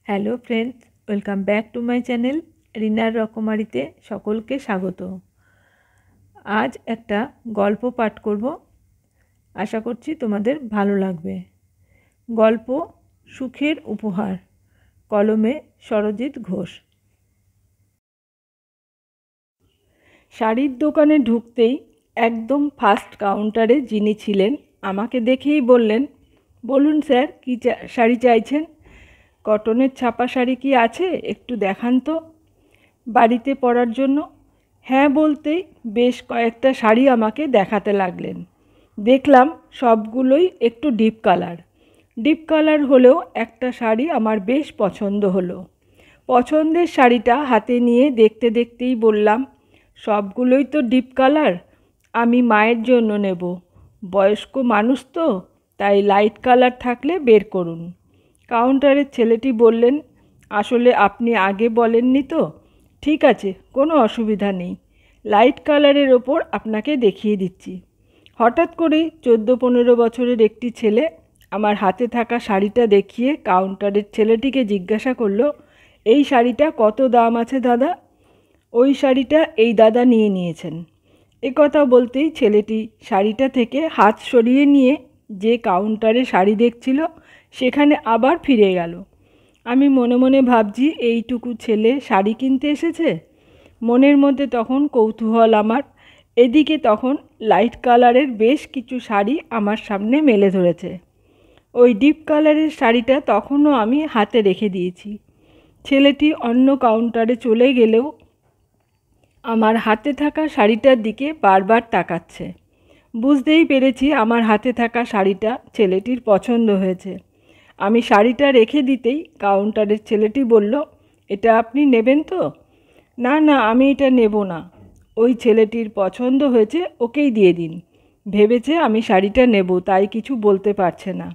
Hello friends, welcome back to my channel রিনার রকমারিতে সকলকে স্বাগত। আজ একটা গল্প পাঠ করব, আশা করছি তোমাদের ভালো লাগবে। গল্প সুখের উপহার, কলমে সরজিৎ ঘোষ। শাড়ির দোকানে ঢুকতেই একদম ফার্স্ট কাউন্টারে যিনি ছিলেন আমাকে দেখেই বললেন, বলুন স্যার, কী শাড়ি চাইছেন? কটনের ছাপা শাড়ি কি আছে? একটু দেখান তো। বাড়িতে পরার জন্য? হ্যাঁ বলতেই বেশ কয়েকটা শাড়ি আমাকে দেখাতে লাগলেন। দেখলাম সবগুলোই একটু ডিপ কালার হলেও একটা শাড়ি আমার বেশ পছন্দ হলো। পছন্দের শাড়িটা হাতে নিয়ে দেখতে দেখতেই বললাম, সবগুলোই তো ডিপ কালার, আমি মায়ের জন্য নেব। বয়স্ক মানুষ তো, তাই লাইট কালার থাকলে বের করুন। কাউন্টারের ছেলেটি বললেন, আসলে আপনি আগে বলেননি তো। ঠিক আছে, কোনো অসুবিধা নেই, লাইট কালারের ওপর আপনাকে দেখিয়ে দিচ্ছি। হঠাৎ করেই 14-15 বছরের একটি ছেলে আমার হাতে থাকা শাড়িটা দেখিয়ে কাউন্টারের ছেলেটিকে জিজ্ঞাসা করলো, এই শাড়িটা কত দাম আছে দাদা? ওই শাড়িটা এই দাদা নিয়ে নিয়েছেন। কথা বলতেই ছেলেটি শাড়িটা থেকে হাত সরিয়ে নিয়ে যে কাউন্টারে শাড়ি দেখছিল সেখানে আবার ফিরে গেল। আমি মনে মনে ভাবছি, এইটুকু ছেলে শাড়ি কিনতে এসেছে। মনের মধ্যে তখন কৌতূহল আমার। এদিকে তখন লাইট কালারের বেশ কিছু শাড়ি আমার সামনে মেলে ধরেছে। ওই ডিপ কালারের শাড়িটা তখনও আমি হাতে রেখে দিয়েছি। ছেলেটি অন্য কাউন্টারে চলে গেলেও আমার হাতে থাকা শাড়িটার দিকে বারবার তাকাচ্ছে। বুঝতেই পেরেছি আমার হাতে থাকা শাড়িটা ছেলেটির পছন্দ হয়েছে। আমি শাড়িটা রেখে দিতেই কাউন্টারের ছেলেটি বলল, এটা আপনি নেবেন তো? না না, আমি এটা নেব না। ওই ছেলেটির পছন্দ হয়েছে, ওকেই দিয়ে দিন। ভেবেছে আমি শাড়িটা নেব, তাই কিছু বলতে পারছে না।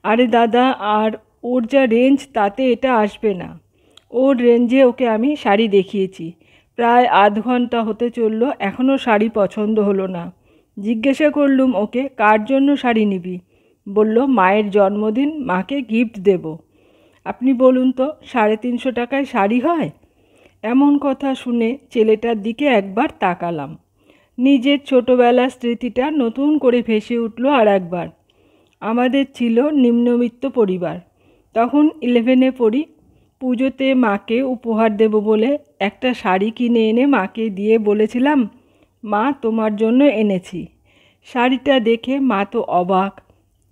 আরে দাদা, আর ওর যা রেঞ্জ তাতে এটা আসবে না। ওর রেঞ্জে ওকে আমি শাড়ি দেখিয়েছি, প্রায় আধ ঘন্টা হতে চললো, এখনও শাড়ি পছন্দ হলো না। জিজ্ঞাসা করলুম ওকে, কার জন্য শাড়ি নিবি? বলল, মায়ের জন্মদিন, মাকে গিফট দেব। আপনি বলুন তো, 350 টাকায় শাড়ি হয়? এমন কথা শুনে ছেলেটার দিকে একবার তাকালাম। নিজের ছোটোবেলার স্মৃতিটা নতুন করে ভেসে উঠল আর একবার। আমাদের ছিল নিম্নবিত্ত পরিবার, তখন 11-এ পড়ি। পুজোতে মাকে উপহার দেব বলে একটা শাড়ি কিনে এনে মাকে দিয়ে বলেছিলাম, মা তোমার জন্য এনেছি। শাড়িটা দেখে মা তো অবাক।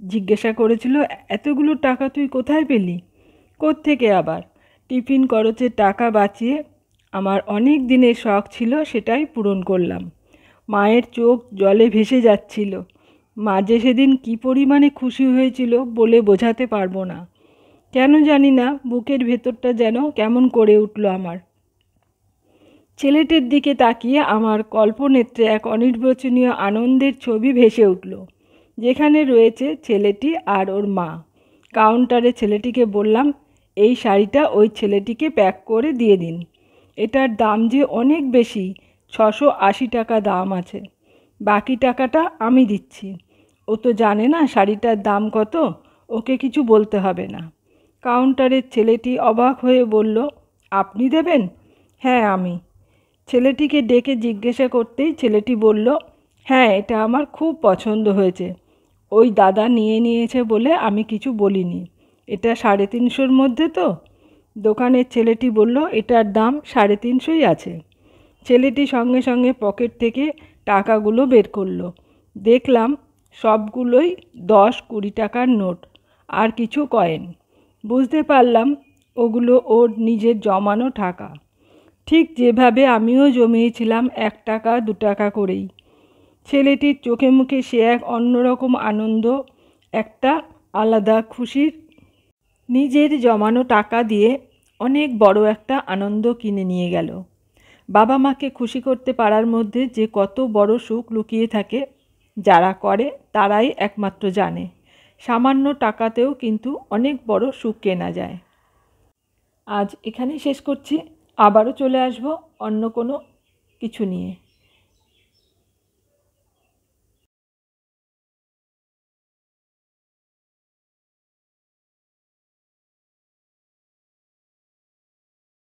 জিজ্ঞাসা করেছিল, এতগুলো টাকা তুই কোথায় পেলি? কোত্থেকে আবার? টিফিন খরচের টাকা বাঁচিয়ে আমার অনেক দিনের শখ ছিল, সেটাই পূরণ করলাম। মায়ের চোখ জলে ভেসে যাচ্ছিল। মা যে সেদিন কী পরিমাণে খুশি হয়েছিল বলে বোঝাতে পারবো না। কেন জানি না বুকের ভেতরটা যেন কেমন করে উঠল আমার। ছেলেটির দিকে তাকিয়ে আমার কল্পনেত্রে এক অনির্বচনীয় আনন্দের ছবি ভেসে উঠল, যেখানে রয়েছে ছেলেটি আর ওর মা। কাউন্টারে ছেলেটিকে বললাম, এই শাড়িটা ওই ছেলেটিকে প্যাক করে দিয়ে দিন। এটার দাম যে অনেক বেশি, 680 টাকা দাম আছে। বাকি টাকাটা আমি দিচ্ছি। ও তো জানে না শাড়িটার দাম কত, ওকে কিছু বলতে হবে না। কাউন্টারের ছেলেটি অবাক হয়ে বলল, আপনি দেবেন? হ্যাঁ, আমি। ছেলেটিকে ডেকে জিজ্ঞাসা করতেই ছেলেটি বলল, হ্যাঁ, এটা আমার খুব পছন্দ হয়েছে। ওই দাদা নিয়ে নিয়েছে বলে আমি কিছু বলিনি। এটা 350-র মধ্যে তো? দোকানের ছেলেটি বলল, এটার দাম 350ই আছে। ছেলেটি সঙ্গে সঙ্গে পকেট থেকে টাকাগুলো বের করলো। দেখলাম সবগুলোই 10-20 টাকার নোট আর কিছু কয়েন। বুঝতে পারলাম ওগুলো ওর নিজের জমানো টাকা, ঠিক যেভাবে আমিও জমিয়েছিলাম 1 টাকা 2 টাকা করেই। ছেলেটির চোখে মুখে সে এক অন্যরকম আনন্দ, একটা আলাদা খুশির। নিজের জমানো টাকা দিয়ে অনেক বড় একটা আনন্দ কিনে নিয়ে গেল। বাবা মাকে খুশি করতে পারার মধ্যে যে কত বড় সুখ লুকিয়ে থাকে, যারা করে তারাই একমাত্র জানে। সামান্য টাকাতেও কিন্তু অনেক বড় সুখ কেনা যায়। আজ এখানেই শেষ করছি, আবারও চলে আসব অন্য কোনো কিছু নিয়ে।